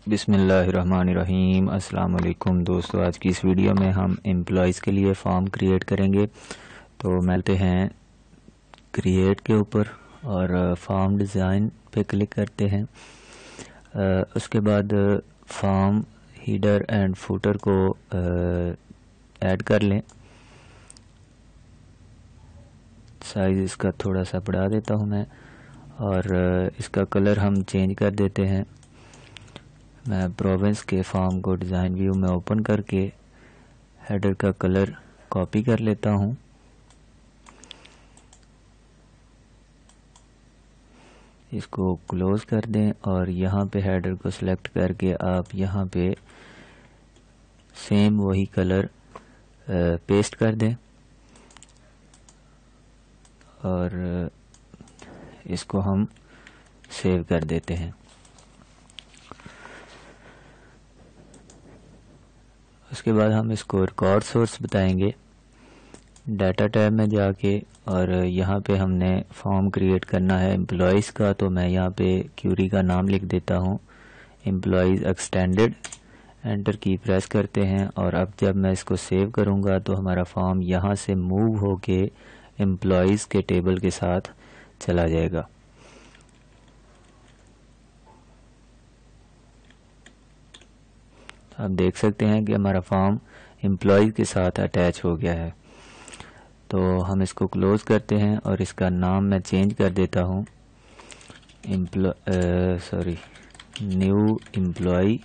बिस्मिल्लाहिर्रहमानिर्रहीम। अस्सलाम वालेकुम दोस्तों, आज की इस वीडियो में हम एम्प्लॉयज़ के लिए फॉर्म क्रिएट करेंगे। तो मिलते हैं क्रिएट के ऊपर और फॉर्म डिज़ाइन पे क्लिक करते हैं। उसके बाद फॉर्म हीडर एंड फुटर को ऐड कर लें। साइज़ इसका थोड़ा सा बढ़ा देता हूँ मैं, और इसका कलर हम चेंज कर देते हैं। मैं प्रोविंस के फॉर्म को डिज़ाइन व्यू में ओपन करके हेडर का कलर कॉपी कर लेता हूँ। इसको क्लोज कर दें और यहाँ पे हेडर को सिलेक्ट करके आप यहाँ पे सेम वही कलर पेस्ट कर दें और इसको हम सेव कर देते हैं। उसके बाद हम इसको रिकॉर्ड सोर्स बताएंगे। डाटा टैब में जाके और यहाँ पे हमने फॉर्म क्रिएट करना है एम्प्लॉयज़ का, तो मैं यहाँ पे क्यूरी का नाम लिख देता हूँ एम्प्लॉयज़ एक्सटेंडेड। एंटर की प्रेस करते हैं और अब जब मैं इसको सेव करूँगा तो हमारा फॉर्म यहाँ से मूव होके एम्प्लॉयज़ के टेबल के साथ चला जाएगा। आप देख सकते हैं कि हमारा फॉर्म एम्प्लॉय के साथ अटैच हो गया है। तो हम इसको क्लोज करते हैं और इसका नाम मैं चेंज कर देता हूँ न्यू एम्प्लॉय,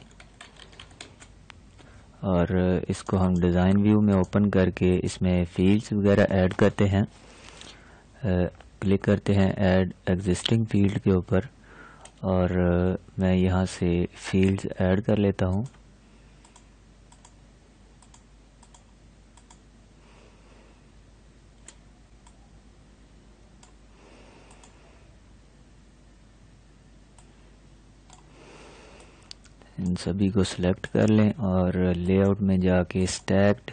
और इसको हम डिज़ाइन व्यू में ओपन करके इसमें फील्ड्स वगैरह ऐड करते हैं। क्लिक करते हैं ऐड एग्जिस्टिंग फील्ड के ऊपर और मैं यहाँ से फील्ड्स ऐड कर लेता हूँ। इन सभी को सिलेक्ट कर लें और लेआउट में जाके स्टैक्ड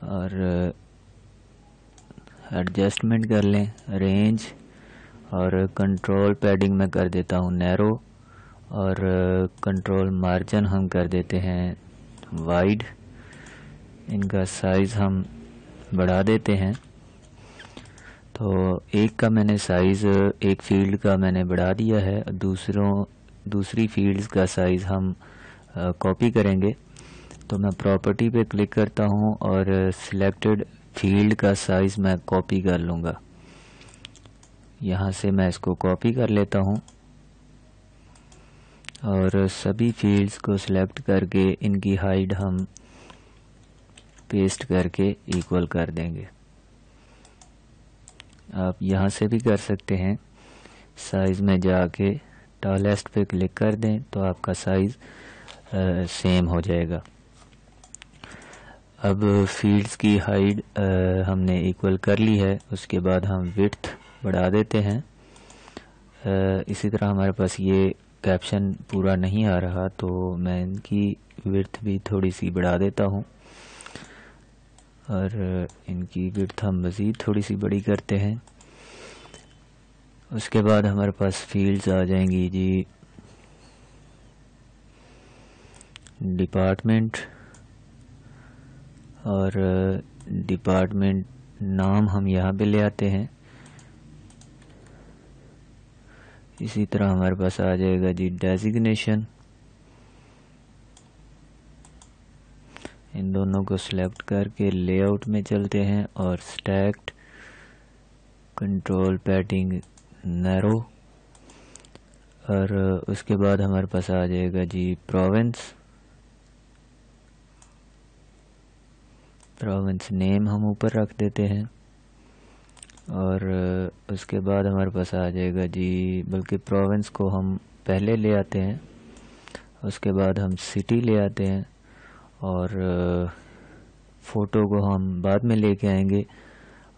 और एडजस्टमेंट कर लें, रेंज और कंट्रोल पैडिंग में कर देता हूँ नैरो और कंट्रोल मार्जिन हम कर देते हैं वाइड। इनका साइज़ हम बढ़ा देते हैं। तो एक का मैंने साइज़ एक फील्ड का मैंने बढ़ा दिया है, दूसरी फील्ड्स का साइज़ हम कॉपी करेंगे। तो मैं प्रॉपर्टी पे क्लिक करता हूँ और सिलेक्टेड फील्ड का साइज़ मैं कॉपी कर लूँगा। यहाँ से मैं इसको कॉपी कर लेता हूँ और सभी फील्ड्स को सिलेक्ट करके इनकी हाइट हम पेस्ट करके इक्वल कर देंगे। आप यहाँ से भी कर सकते हैं। साइज़ में जाके टॉलेस्ट पे क्लिक कर दें तो आपका साइज़ सेम हो जाएगा। अब फील्ड्स की हाइट हमने इक्वल कर ली है। उसके बाद हम विड्थ बढ़ा देते हैं। इसी तरह हमारे पास ये कैप्शन पूरा नहीं आ रहा तो मैं इनकी विड्थ भी थोड़ी सी बढ़ा देता हूँ और इनकी विड्थ हम मज़ीद थोड़ी सी बड़ी करते हैं। उसके बाद हमारे पास फील्ड्स आ जाएंगी जी डिपार्टमेंट, और डिपार्टमेंट नाम हम यहाँ पे ले आते हैं। इसी तरह हमारे पास आ जाएगा जी डेजिग्नेशन। इन दोनों को सिलेक्ट करके लेआउट में चलते हैं और स्टैक्ड, कंट्रोल पैडिंग नैरो, और उसके बाद हमारे पास आ जाएगा जी प्रोविंस नेम हम ऊपर रख देते हैं। और उसके बाद हमारे पास आ जाएगा जी, बल्कि प्रोविंस को हम पहले ले आते हैं, उसके बाद हम सिटी ले आते हैं और फ़ोटो को हम बाद में लेके आएंगे।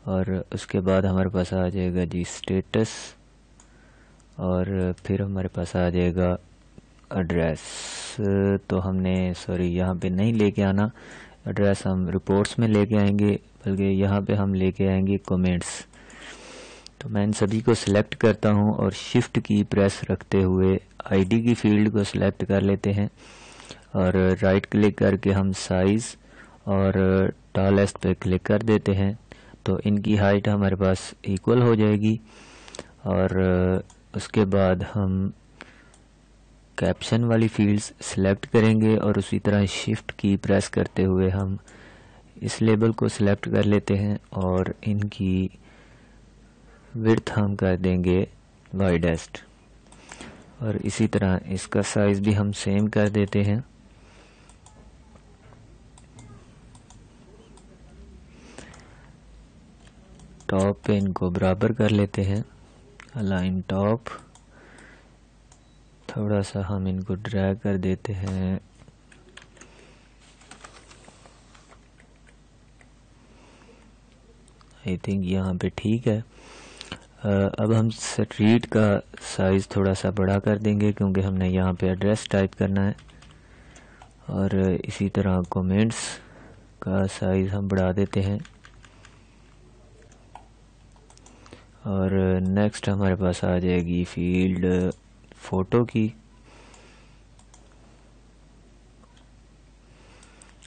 और उसके बाद हमारे पास आ जाएगा जी स्टेटस, और फिर हमारे पास आ जाएगा एड्रेस। तो हमने यहाँ पे नहीं लेके आना एड्रेस, हम रिपोर्ट्स में लेके आएंगे, बल्कि यहाँ पे हम लेके आएंगे कमेंट्स। तो मैं इन सभी को सिलेक्ट करता हूं और शिफ्ट की प्रेस रखते हुए आईडी की फील्ड को सिलेक्ट कर लेते हैं और राइट क्लिक करके हम साइज और टॉलेस्ट पे क्लिक कर देते हैं। तो इनकी हाइट हमारे पास इक्वल हो जाएगी और उसके बाद हम कैप्शन वाली फील्ड्स सिलेक्ट करेंगे और उसी तरह शिफ्ट की प्रेस करते हुए हम इस लेबल को सिलेक्ट कर लेते हैं और इनकी विड्थ हम कर देंगे वाइडेस्ट और इसी तरह इसका साइज भी हम सेम कर देते हैं। टॉप पे इनको बराबर कर लेते हैं, अलाइन टॉप, थोड़ा सा हम इनको ड्रैग कर देते हैं, आई थिंक यहाँ पे ठीक है। अब हम स्ट्रीट का साइज थोड़ा सा बड़ा कर देंगे क्योंकि हमने यहाँ पे एड्रेस टाइप करना है और इसी तरह कमेंट्स का साइज हम बढ़ा देते हैं और नेक्स्ट हमारे पास आ जाएगी फील्ड फोटो की।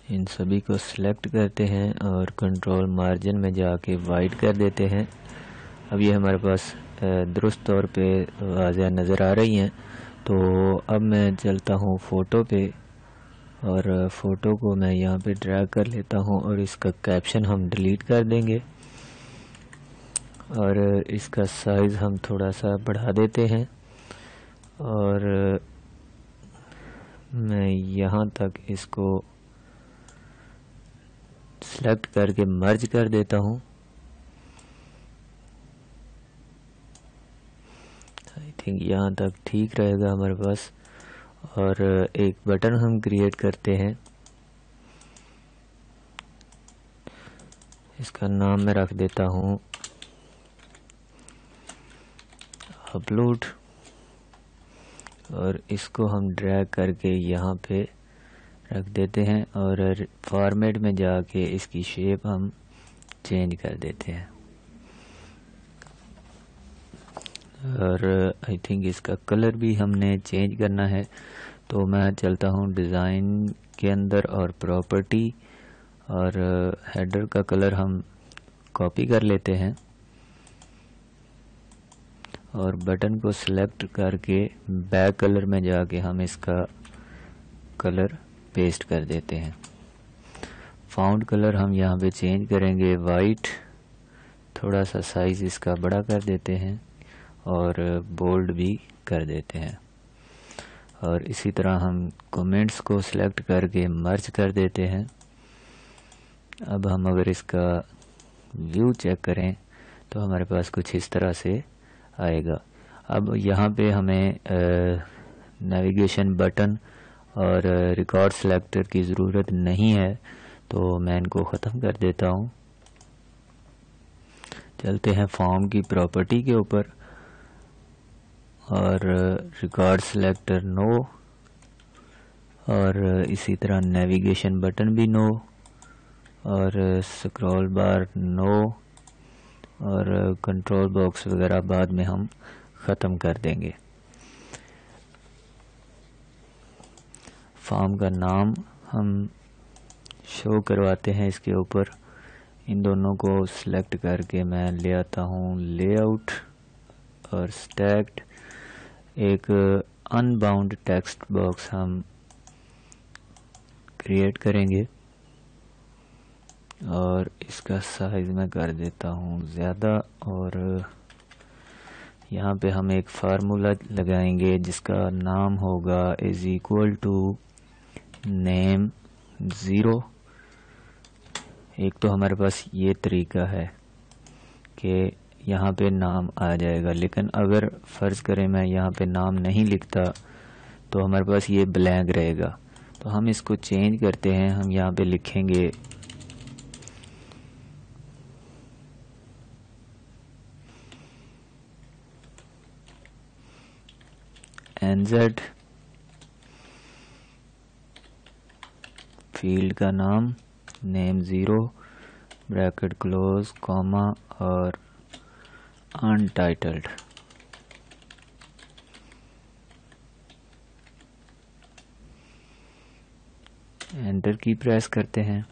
इन सभी को सिलेक्ट करते हैं और कंट्रोल मार्जिन में जाके वाइड कर देते हैं। अब ये हमारे पास दुरुस्त तौर पे वाज़ह नज़र आ रही हैं। तो अब मैं चलता हूँ फ़ोटो पे और फ़ोटो को मैं यहाँ पे ड्रैग कर लेता हूँ और इसका कैप्शन हम डिलीट कर देंगे और इसका साइज़ हम थोड़ा सा बढ़ा देते हैं और मैं यहाँ तक इसको सिलेक्ट करके मर्ज कर देता हूँ। आई थिंक यहाँ तक ठीक रहेगा हमारे पास। और एक बटन हम क्रिएट करते हैं, इसका नाम मैं रख देता हूँ अपलोड और इसको हम ड्रैग करके यहाँ पे रख देते हैं और फॉर्मेट में जाके इसकी शेप हम चेंज कर देते हैं और आई थिंक इसका कलर भी हमने चेंज करना है। तो मैं चलता हूँ डिज़ाइन के अंदर और प्रॉपर्टी और हेडर का कलर हम कॉपी कर लेते हैं और बटन को सिलेक्ट करके बैक कलर में जाके हम इसका कलर पेस्ट कर देते हैं। फाउंड कलर हम यहाँ पे चेंज करेंगे वाइट, थोड़ा सा साइज इसका बड़ा कर देते हैं और बोल्ड भी कर देते हैं और इसी तरह हम कमेंट्स को सिलेक्ट करके मर्ज कर देते हैं। अब हम अगर इसका व्यू चेक करें तो हमारे पास कुछ इस तरह से आएगा। अब यहाँ पे हमें नेविगेशन बटन और रिकॉर्ड सिलेक्टर की ज़रूरत नहीं है तो मैं इनको ख़त्म कर देता हूँ। चलते हैं फॉर्म की प्रॉपर्टी के ऊपर और रिकॉर्ड सिलेक्टर नो और इसी तरह नेविगेशन बटन भी नो और स्क्रॉल बार नो और कंट्रोल बॉक्स वगैरह बाद में हम ख़त्म कर देंगे। फॉर्म का नाम हम शो करवाते हैं इसके ऊपर। इन दोनों को सिलेक्ट करके मैं ले आता हूँ लेआउट और स्टैक्ड। एक अनबाउंड टेक्स्ट बॉक्स हम क्रिएट करेंगे और इसका साइज मैं कर देता हूँ ज़्यादा और यहाँ पे हम एक फार्मूला लगाएंगे जिसका नाम होगा इज इक्वल टू नेम 0। एक तो हमारे पास ये तरीका है कि यहाँ पे नाम आ जाएगा, लेकिन अगर फ़र्ज़ करें मैं यहाँ पे नाम नहीं लिखता तो हमारे पास ये ब्लैंक रहेगा। तो हम इसको चेंज करते हैं, हम यहाँ पे लिखेंगे NZ, फील्ड का नाम नेम 0, ब्रैकेट क्लोज, कॉमा और अनटाइटल्ड। एंटर की प्रेस करते हैं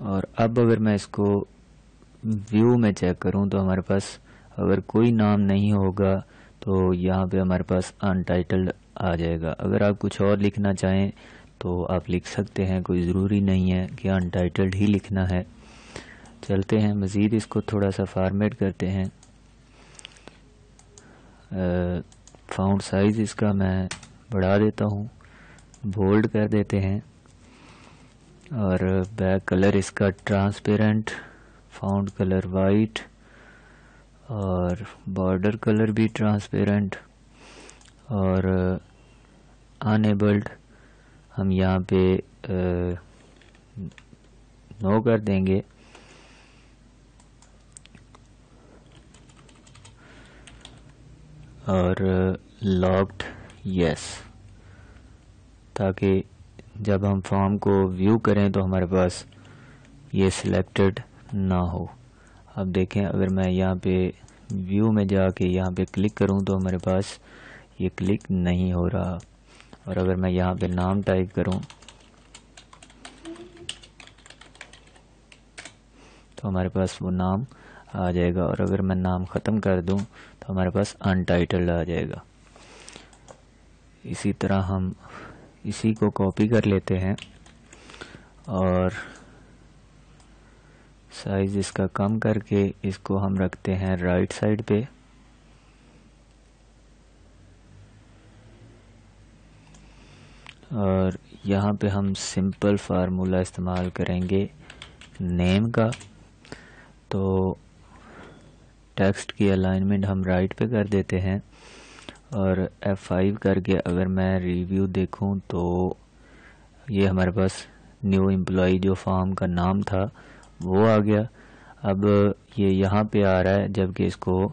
और अब अगर मैं इसको व्यू में चेक करूं तो हमारे पास अगर कोई नाम नहीं होगा तो यहाँ पे हमारे पास अनटाइटल्ड आ जाएगा। अगर आप कुछ और लिखना चाहें तो आप लिख सकते हैं, कोई ज़रूरी नहीं है कि अनटाइटल्ड ही लिखना है। चलते हैं मज़ीद इसको थोड़ा सा फॉर्मेट करते हैं। फ़ॉन्ट साइज़ इसका मैं बढ़ा देता हूँ, बोल्ड कर देते हैं और बैक कलर इसका ट्रांसपेरेंट, फ़ॉन्ट कलर वाइट और बॉर्डर कलर भी ट्रांसपेरेंट और अनेबल्ड हम यहाँ पे नो कर देंगे। और लॉक्ड यस, ताकि जब हम फॉर्म को व्यू करें तो हमारे पास ये सिलेक्टेड ना हो। अब देखें, अगर मैं यहाँ पे व्यू में जाके यहाँ पे क्लिक करूँ तो हमारे पास ये क्लिक नहीं हो रहा। और अगर मैं यहाँ पे नाम टाइप करूँ तो हमारे पास वो नाम आ जाएगा। और अगर मैं नाम ख़त्म कर दूं तो हमारे पास अनटाइटल्ड आ जाएगा। इसी तरह हम इसी को कॉपी कर लेते हैं और साइज़ इसका कम करके इसको हम रखते हैं राइट साइड पे। और यहाँ पे हम सिंपल फार्मूला इस्तेमाल करेंगे नेम का। तो टेक्स्ट की अलाइनमेंट हम राइट पे कर देते हैं और F5 करके अगर मैं रिव्यू देखूं तो ये हमारे पास न्यू एम्प्लॉई जो फॉर्म का नाम था वो आ गया। अब ये यहाँ पे आ रहा है जबकि इसको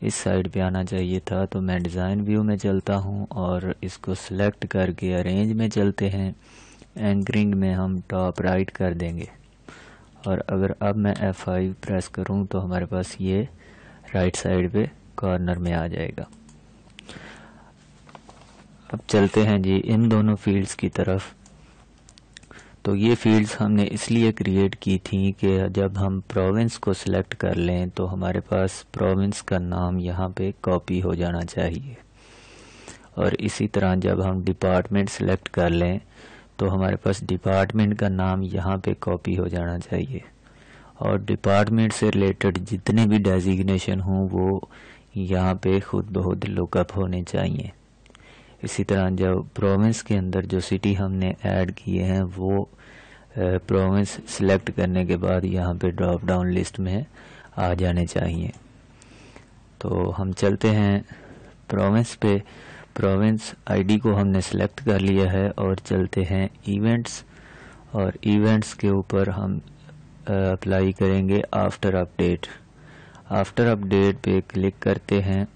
इस साइड पे आना चाहिए था। तो मैं डिज़ाइन व्यू में चलता हूँ और इसको सिलेक्ट करके अरेंज में चलते हैं। एंकरिंग में हम टॉप राइट कर देंगे और अगर अब मैं F5 प्रेस करूँ तो हमारे पास ये राइट साइड पे कॉर्नर में आ जाएगा। अब चलते हैं जी इन दोनों फील्ड्स की तरफ। तो ये फील्ड्स हमने इसलिए क्रिएट की थी कि जब हम प्रोविंस को सिलेक्ट कर लें तो हमारे पास प्रोविंस का नाम यहाँ पे कॉपी हो जाना चाहिए। और इसी तरह जब हम डिपार्टमेंट सिलेक्ट कर लें तो हमारे पास डिपार्टमेंट का नाम यहाँ पे कॉपी हो जाना चाहिए। और डिपार्टमेंट से रिलेटेड जितने भी डेजिग्नेशन हों वो यहाँ पे खुद ब खुद लुकअप होने चाहिए। इसी तरह जब प्रोविंस के अंदर जो सिटी हमने ऐड किए हैं वो प्रोविंस सिलेक्ट करने के बाद यहाँ पे ड्रॉप डाउन लिस्ट में आ जाने चाहिए। तो हम चलते हैं प्रोविंस पे। प्रोविंस आईडी को हमने सिलेक्ट कर लिया है और चलते हैं इवेंट्स और इवेंट्स के ऊपर हम अप्लाई करेंगे आफ्टर अपडेट। आफ्टर अपडेट पे क्लिक करते हैं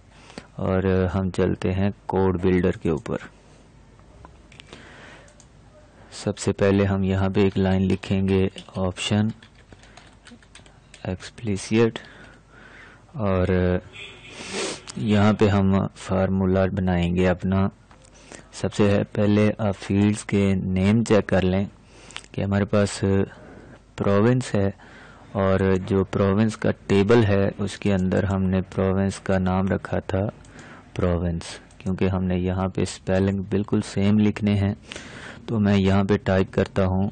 और हम चलते हैं कोड बिल्डर के ऊपर। सबसे पहले हम यहाँ पे एक लाइन लिखेंगे ऑप्शन एक्सप्लिसिट और यहाँ पे हम फार्मूला बनाएंगे अपना। सबसे पहले आप फील्ड्स के नेम चेक कर लें कि हमारे पास प्रोविंस है और जो प्रोविंस का टेबल है उसके अंदर हमने प्रोविंस का नाम रखा था प्रोविंस, क्योंकि हमने यहाँ पे स्पेलिंग बिल्कुल सेम लिखने हैं। तो मैं यहाँ पे टाइप करता हूँ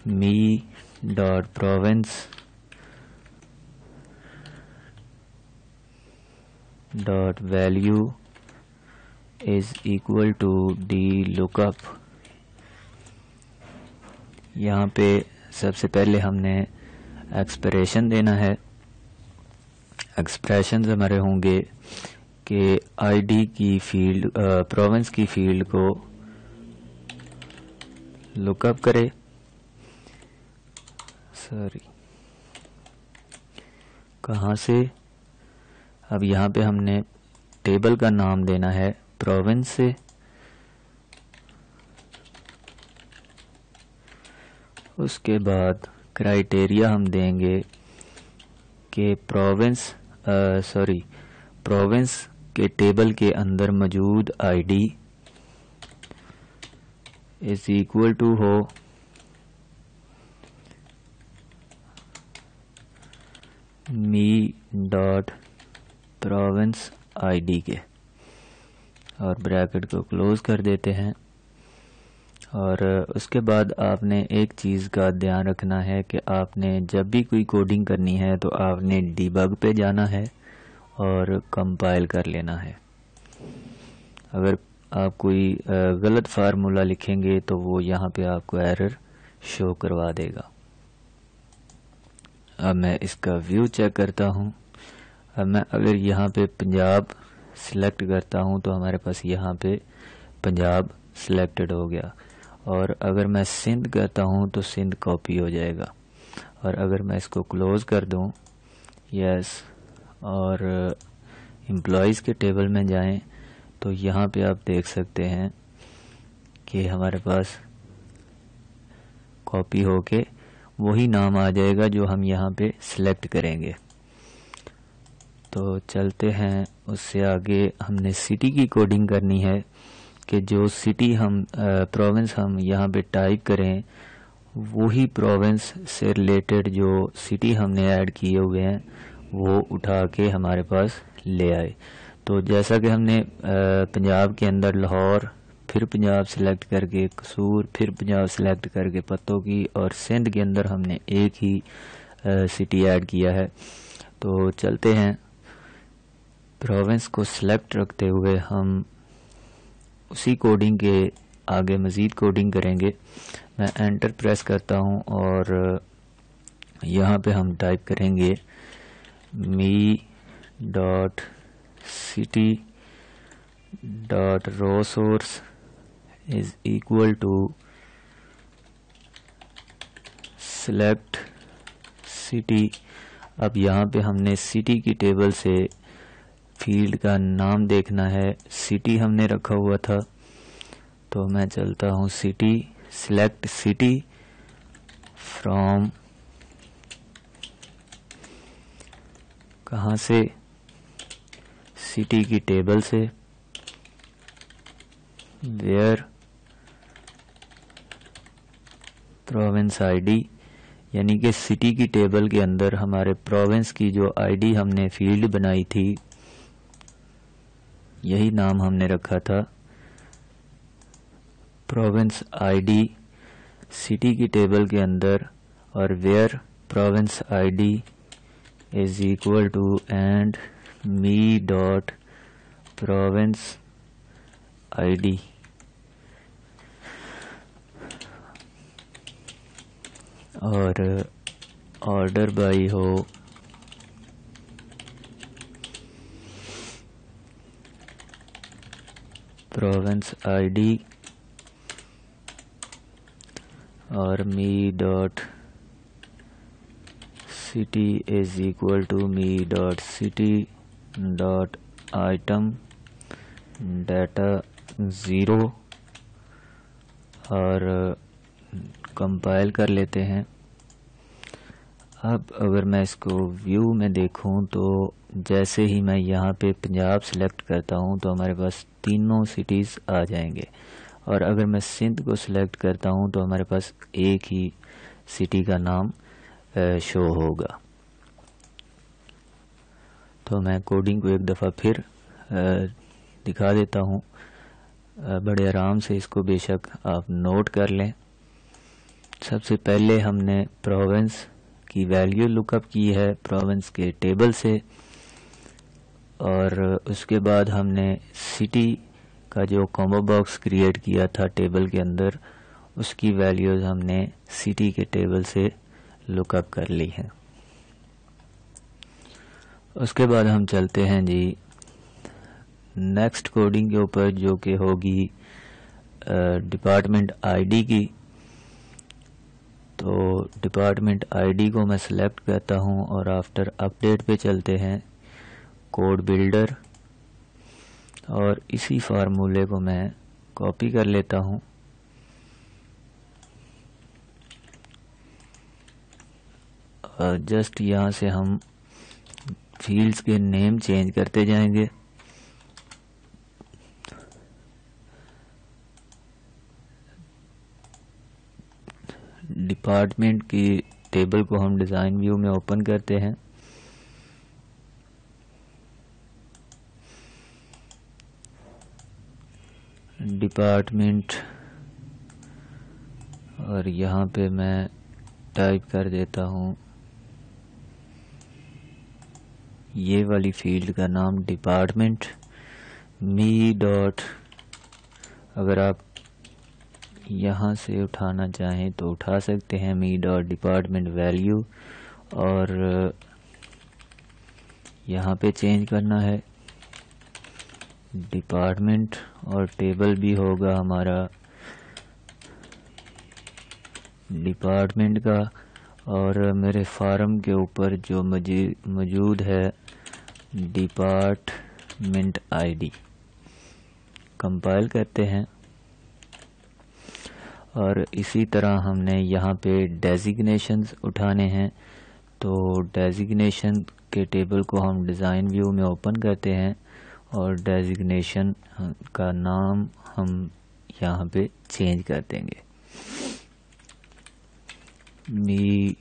me dot province dot value is equal to D lookup. यहाँ पे सबसे पहले हमने एक्सप्रेशन देना है। एक्सप्रेशन हमारे होंगे कि आईडी की फील्ड प्रोविंस की फील्ड को लुकअप करे। कहाँ से? अब यहाँ पे हमने टेबल का नाम देना है प्रोविंस से। उसके बाद क्राइटेरिया हम देंगे कि प्रोविंस के टेबल के अंदर मौजूद आईडी इज इक्वल टू हो मी डॉट प्रोविंस आईडी के, और ब्रैकेट को क्लोज कर देते हैं। और उसके बाद आपने एक चीज़ का ध्यान रखना है कि आपने जब भी कोई कोडिंग करनी है तो आपने डिबग पे जाना है और कंपाइल कर लेना है। अगर आप कोई गलत फार्मूला लिखेंगे तो वो यहाँ पे आपको एरर शो करवा देगा। अब मैं इसका व्यू चेक करता हूँ। अब मैं अगर यहाँ पे पंजाब सिलेक्ट करता हूँ तो हमारे पास यहाँ पे पंजाब सिलेक्टेड हो गया, और अगर मैं सिंध करता हूँ तो सिंध कॉपी हो जाएगा। और अगर मैं इसको क्लोज कर दूँ, यस, और एम्प्लॉयज़ के टेबल में जाएं तो यहाँ पे आप देख सकते हैं कि हमारे पास कॉपी होके वही नाम आ जाएगा जो हम यहाँ पे सिलेक्ट करेंगे। तो चलते हैं उससे आगे। हमने सिटी की कोडिंग करनी है कि जो सिटी हम प्रोविंस हम यहाँ पे टाइप करें वही प्रोविंस से रिलेटेड जो सिटी हमने ऐड किए हुए हैं वो उठा के हमारे पास ले आए। तो जैसा कि हमने पंजाब के अंदर लाहौर, फिर पंजाब सिलेक्ट करके कसूर, फिर पंजाब सिलेक्ट करके पत्तों की, और सिंध के अंदर हमने एक ही सिटी ऐड किया है। तो चलते हैं, प्रोविंस को सिलेक्ट रखते हुए हम उसी कोडिंग के आगे मज़ीद कोडिंग करेंगे। मैं एंटर प्रेस करता हूं और यहाँ पे हम टाइप करेंगे me dot city dot row source is equal to select city. अब यहाँ पे हमने सिटी की टेबल से फील्ड का नाम देखना है। सिटी हमने रखा हुआ था, तो मैं चलता हूँ सिटी, सिलेक्ट सिटी फ्रॉम, कहाँ से, सिटी की टेबल से, वेयर प्रोविंस आईडी, यानी कि सिटी की टेबल के अंदर हमारे प्रोविंस की जो आईडी हमने फील्ड बनाई थी यही नाम हमने रखा था, प्रोविंस आईडी सिटी की टेबल के अंदर, और where province ID is equal to and me dot province ID. और ऑर्डर बाई हो प्रोविंस आईडी और me dot city is equal to me dot city dot item data 0, और compile कर लेते हैं। अब अगर मैं इसको व्यू में देखूं तो जैसे ही मैं यहाँ पे पंजाब सिलेक्ट करता हूँ तो हमारे पास तीनों सिटीज़ आ जाएंगे, और अगर मैं सिंध को सिलेक्ट करता हूँ तो हमारे पास एक ही सिटी का नाम शो होगा। तो मैं कोडिंग को एक दफ़ा फिर दिखा देता हूँ, बड़े आराम से इसको बेशक आप नोट कर लें। सबसे पहले हमने प्रोविंस की वैल्यू लुकअप की है प्रोविंस के टेबल से, और उसके बाद हमने सिटी का जो कॉम्बो बॉक्स क्रिएट किया था टेबल के अंदर उसकी वैल्यूज हमने सिटी के टेबल से लुकअप कर ली है। उसके बाद हम चलते हैं जी नेक्स्ट कोडिंग के ऊपर, जो कि होगी डिपार्टमेंट आईडी की। तो डिपार्टमेंट आईडी को मैं सिलेक्ट करता हूं और आफ्टर अपडेट पे चलते हैं, कोड बिल्डर, और इसी फार्मूले को मैं कॉपी कर लेता हूं और जस्ट यहाँ से हम फील्ड्स के नेम चेंज करते जाएंगे। डिपार्टमेंट की टेबल को हम डिज़ाइन व्यू में ओपन करते हैं। डिपार्टमेंट, और यहाँ पे मैं टाइप कर देता हूँ ये वाली फील्ड का नाम डिपार्टमेंट मी डॉट, अगर आप यहाँ से उठाना चाहें तो उठा सकते हैं, मी डॉट डिपार्टमेंट वैल्यू, और यहाँ पे चेंज करना है डिपार्टमेंट, और टेबल भी होगा हमारा डिपार्टमेंट का, और मेरे फार्म के ऊपर जो मौजूद है डिपार्टमेंट आईडी। कंपाइल करते हैं, और इसी तरह हमने यहाँ पे डेजिग्नेशंस उठाने हैं। तो डेजिग्नेशन के टेबल को हम डिज़ाइन व्यू में ओपन करते हैं, और डेजिग्नेशन का नाम हम यहाँ पे चेंज कर देंगे, मी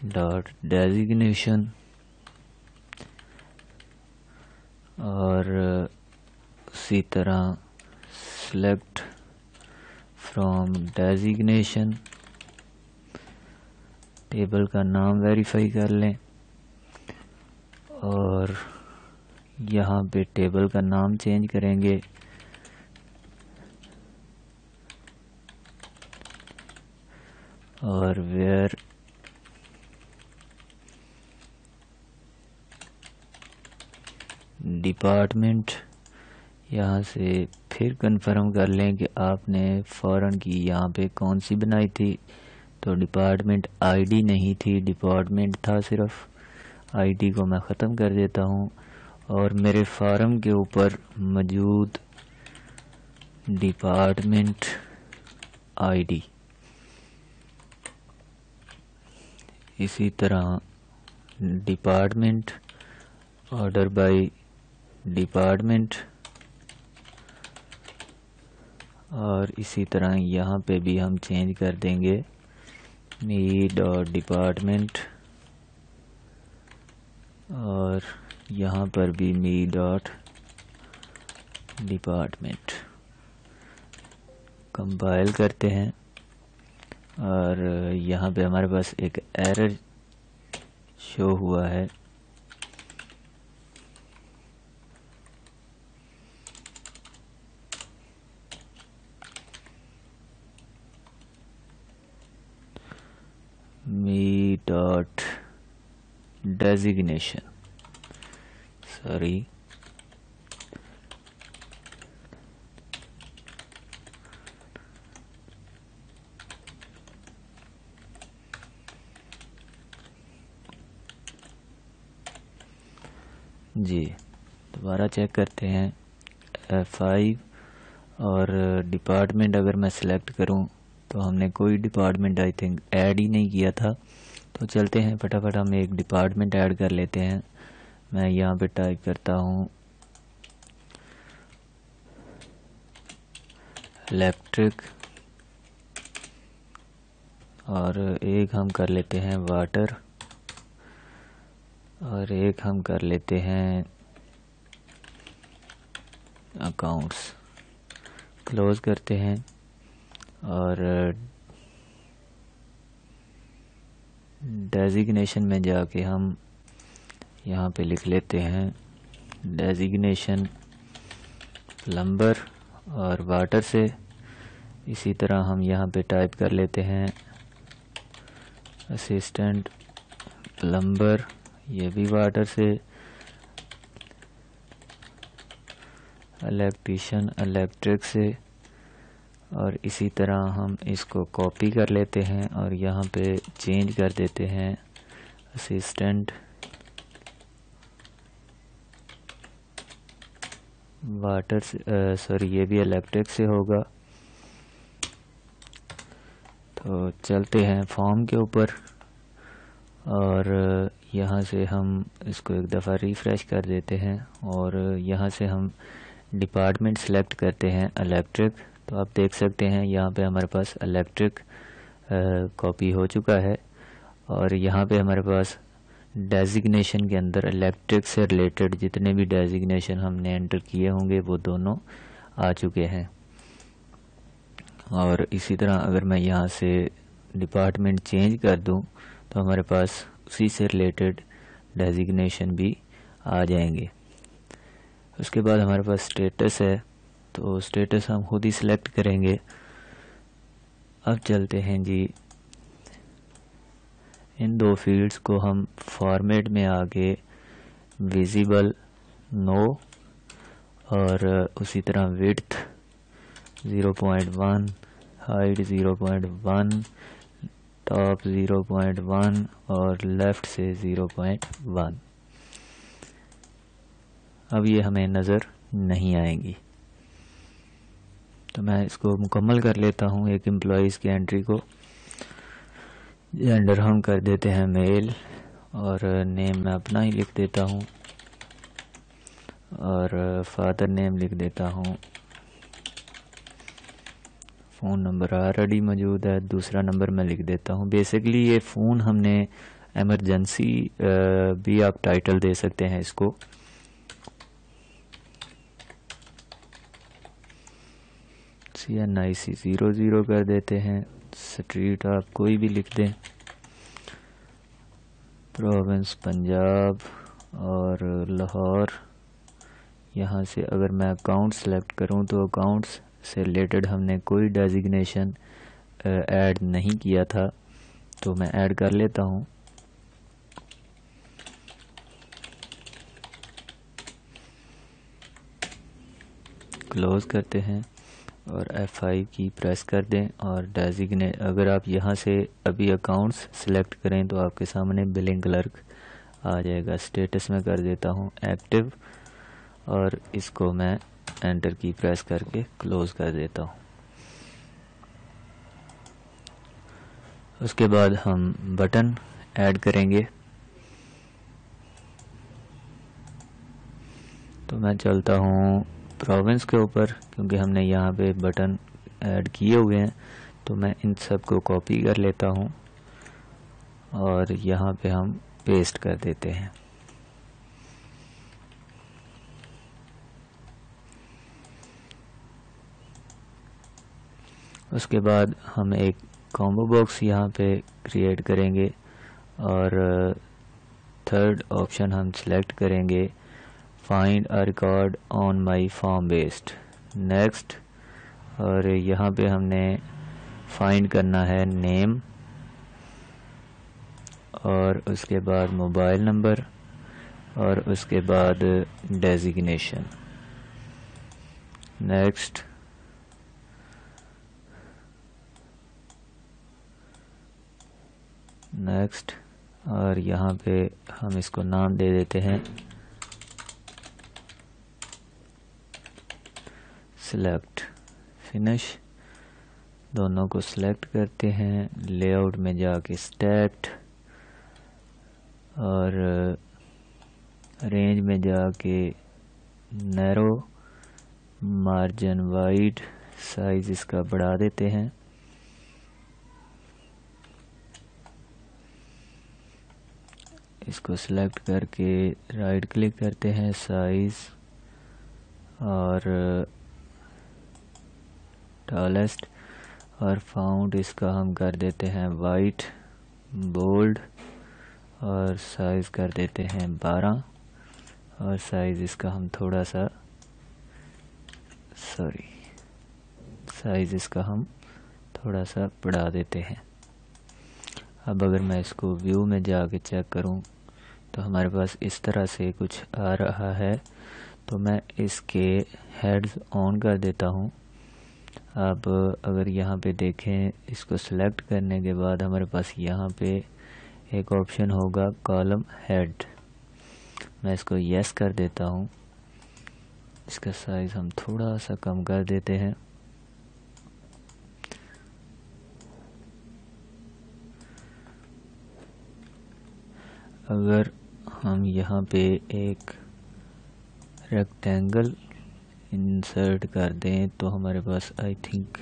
डॉट डेजिग्नेशन, और उसी तरह सेलेक्ट फ्रॉम डेजिग्नेशन, टेबल का नाम वेरीफाई कर लें, और यहाँ पे टेबल का नाम चेंज करेंगे, और वेयर डिपार्टमेंट, यहाँ से फिर कंफर्म कर लें कि आपने फॉरन की यहाँ पे कौन सी बनाई थी। तो डिपार्टमेंट आईडी नहीं थी, डिपार्टमेंट था सिर्फ। आईडी को मैं ख़त्म कर देता हूँ, और मेरे फार्म के ऊपर मौजूद डिपार्टमेंट आईडी, इसी तरह डिपार्टमेंट ऑर्डर बाय डिपार्टमेंट, और इसी तरह यहाँ पे भी हम चेंज कर देंगे मी डॉट डिपार्टमेंट, और यहाँ पर भी मी डॉट डिपार्टमेंट। कंपाइल करते हैं, और यहाँ पे हमारे पास एक एरर शो हुआ है। मी डॉट डेजिग्नेशन, सॉरी, जी दोबारा चेक करते हैं F5, और डिपार्टमेंट अगर मैं सिलेक्ट करूं तो हमने कोई डिपार्टमेंट आई थिंक ऐड ही नहीं किया था। तो चलते हैं फटाफट हम एक डिपार्टमेंट ऐड कर लेते हैं। मैं यहाँ पे टाइप करता हूँ इलेक्ट्रिक, और एक हम कर लेते हैं वाटर, और एक हम कर लेते हैं अकाउंट्स। क्लोज करते हैं, और डेजिग्नेशन में जाके हम यहाँ पे लिख लेते हैं डेजिग्नेशन प्लम्बर, और वाटर से इसी तरह हम यहाँ पे टाइप कर लेते हैं असिस्टेंट प्लम्बर, ये भी वाटर से, इलेक्ट्रीशियन इलेक्ट्रिक से, और इसी तरह हम इसको कॉपी कर लेते हैं और यहाँ पे चेंज कर देते हैं असिस्टेंट वाटर से, सॉरी ये भी इलेक्ट्रिक से होगा। तो चलते हैं फॉर्म के ऊपर, और यहाँ से हम इसको एक दफ़ा रिफ़्रेश कर देते हैं और यहाँ से हम डिपार्टमेंट सेलेक्ट करते हैं इलेक्ट्रिक। तो आप देख सकते हैं यहाँ पे हमारे पास इलेक्ट्रिक कॉपी हो चुका है और यहाँ पे हमारे पास डेजिग्नेशन के अंदर इलेक्ट्रिक से रिलेटेड जितने भी डेजिग्नेशन हमने एंटर किए होंगे वो दोनों आ चुके हैं। और इसी तरह अगर मैं यहाँ से डिपार्टमेंट चेंज कर दूँ तो हमारे पास उसी से रिलेटेड डेजिग्नेशन भी आ जाएंगे। उसके बाद हमारे पास स्टेटस है, तो स्टेटस हम खुद ही सिलेक्ट करेंगे। अब चलते हैं जी, इन दो फील्ड्स को हम फॉर्मेट में आके विजिबल नो और उसी तरह विड्थ 0.1, हाइट 0.1, टॉप 0.1 और लेफ़्ट से 0.1। अब ये हमें नज़र नहीं आएंगी। तो मैं इसको मुकम्मल कर लेता हूँ एक एम्प्लॉइज़ की एंट्री को। जेंडर हम कर देते हैं मेल और नेम मैं अपना ही लिख देता हूँ और फादर नेम लिख देता हूँ। फ़ोन नंबर ऑलरेडी मौजूद है, दूसरा नंबर मैं लिख देता हूँ। बेसिकली ये फ़ोन हमने एमरजेंसी भी आप टाइटल दे सकते हैं इसको। CNIC 00 कर देते हैं। स्ट्रीट आप कोई भी लिख दें, प्रोविंस पंजाब और लाहौर। यहाँ से अगर मैं अकाउंट सेलेक्ट करूँ तो अकाउंट्स से रिलेटेड हमने कोई डेजिग्नेशन ऐड नहीं किया था, तो मैं ऐड कर लेता हूँ। क्लोज करते हैं और F5 की प्रेस कर दें और डेजिग्नेट। अगर आप यहाँ से अभी अकाउंट्स सेलेक्ट करें तो आपके सामने बिलिंग क्लर्क आ जाएगा। स्टेटस में कर देता हूँ एक्टिव और इसको मैं एंटर की प्रेस करके क्लोज कर देता हूँ। उसके बाद हम बटन ऐड करेंगे। तो मैं चलता हूँ प्रोविंस के ऊपर, क्योंकि हमने यहाँ पे बटन ऐड किए हुए हैं। तो मैं इन सब को कॉपी कर लेता हूँ और यहाँ पे हम पेस्ट कर देते हैं। उसके बाद हम एक कॉम्बो बॉक्स यहाँ पे क्रिएट करेंगे और थर्ड ऑप्शन हम सेलेक्ट करेंगे, find a record on my form based. Next, और यहाँ पे हमने फाइंड करना है नेम और उसके बाद मोबाइल नंबर और उसके बाद डेजिग्नेशन। नेक्स्ट, नेक्स्ट, और यहाँ पे हम इसको नाम दे देते हैं सिलेक्ट। फिनिश, दोनों को सिलेक्ट करते हैं। लेआउट में जाके स्टेप्ड और रेंज में जाके नैरो, मार्जिन वाइड, साइज इसका बढ़ा देते हैं। इसको सिलेक्ट करके राइट क्लिक करते हैं, साइज और टॉलेस्ट और फाउंड इसका हम कर देते हैं वाइट, बोल्ड और साइज कर देते हैं 12 और साइज इसका हम थोड़ा सा साइज इसका हम थोड़ा सा बढ़ा देते हैं। अब अगर मैं इसको व्यू में जाके चेक करूं तो हमारे पास इस तरह से कुछ आ रहा है। तो मैं इसके हेड्स ऑन कर देता हूं। अब अगर यहाँ पे देखें, इसको सिलेक्ट करने के बाद हमारे पास यहाँ पे एक ऑप्शन होगा कॉलम हेड। मैं इसको यस कर देता हूँ। इसका साइज हम थोड़ा सा कम कर देते हैं। अगर हम यहाँ पे एक रेक्टेंगल इंसर्ट कर दें तो हमारे पास आई थिंक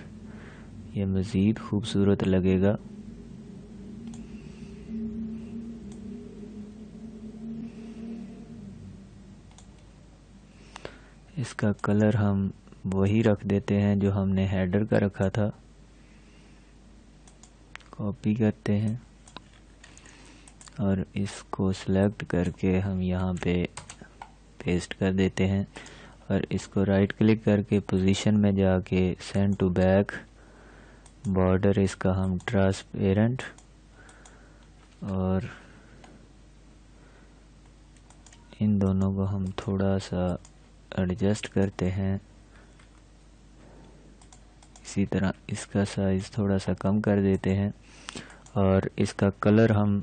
ये मज़ीद खूबसूरत लगेगा। इसका कलर हम वही रख देते हैं जो हमने हेडर का रखा था। कॉपी करते हैं और इसको सिलेक्ट करके हम यहाँ पे पेस्ट कर देते हैं और इसको राइट क्लिक करके पोजीशन में जाके सेंड टू बैक, बॉर्डर इसका हम ट्रांसपेरेंट और इन दोनों को हम थोड़ा सा एडजस्ट करते हैं। इसी तरह इसका साइज थोड़ा सा कम कर देते हैं और इसका कलर हम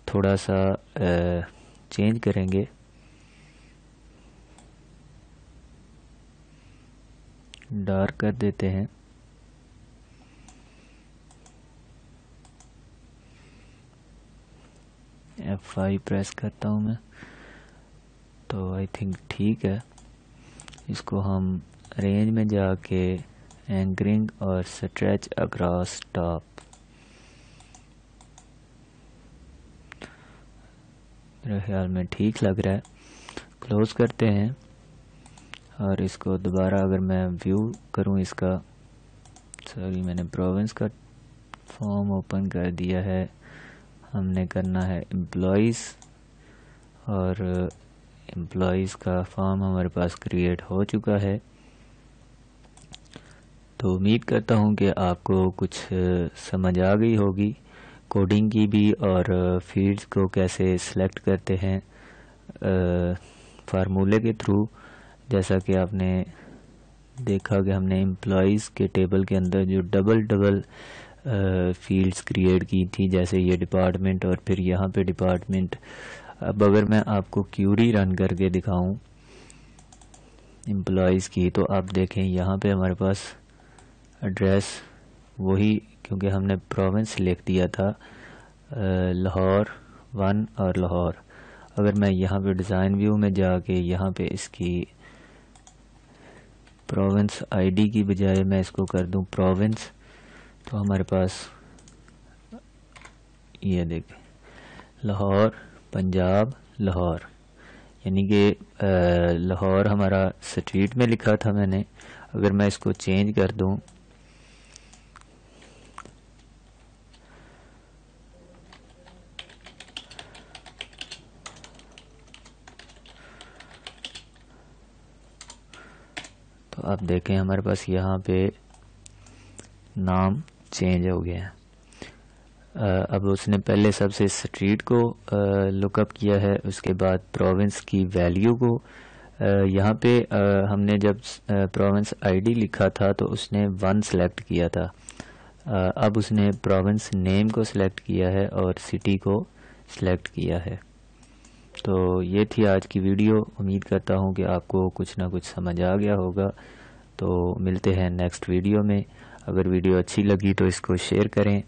थोड़ा सा चेंज करेंगे। डार्क कर देते हैं। F5 प्रेस करता हूँ मैं, तो आई थिंक ठीक है। इसको हम रेंज में जाके एंकरिंग और स्ट्रेच अक्रॉस टॉप, मेरे ख्याल में ठीक लग रहा है। क्लोज करते हैं और इसको दोबारा अगर मैं व्यू करूं इसका, सॉरी मैंने प्रोविंस का फॉर्म ओपन कर दिया है। हमने करना है एम्प्लॉइज़ और एम्प्लॉइज़ का फॉर्म हमारे पास क्रिएट हो चुका है। तो उम्मीद करता हूं कि आपको कुछ समझ आ गई होगी कोडिंग की भी और फील्ड्स को कैसे सिलेक्ट करते हैं फार्मूले के थ्रू। जैसा कि आपने देखा कि हमने एम्प्लॉइज़ के टेबल के अंदर जो डबल फील्ड्स क्रिएट की थी, जैसे ये डिपार्टमेंट और फिर यहाँ पे डिपार्टमेंट। अब अगर मैं आपको क्यूरी रन करके दिखाऊं एम्प्लॉइज़ की, तो आप देखें यहाँ पे हमारे पास एड्रेस वही, क्योंकि हमने प्रोविंस लिख दिया था लाहौर 1 और लाहौर। अगर मैं यहाँ पे डिज़ाइन व्यू में जाके यहाँ पे इसकी प्रोविंस आईडी की बजाय मैं इसको कर दूं प्रोविंस, तो हमारे पास ये देखें लाहौर पंजाब लाहौर, यानी कि लाहौर हमारा स्ट्रीट में लिखा था मैंने। अगर मैं इसको चेंज कर दूं तो आप देखें हमारे पास यहाँ पे नाम चेंज हो गया है। अब उसने पहले सबसे स्ट्रीट को लुकअप किया है, उसके बाद प्रोविंस की वैल्यू को यहाँ पे हमने जब प्रोविंस आईडी लिखा था तो उसने 1 सेलेक्ट किया था। अब उसने प्रोविंस नेम को सिलेक्ट किया है और सिटी को सिलेक्ट किया है। तो ये थी आज की वीडियो। उम्मीद करता हूँ कि आपको कुछ ना कुछ समझ आ गया होगा। तो मिलते हैं नेक्स्ट वीडियो में। अगर वीडियो अच्छी लगी तो इसको शेयर करें।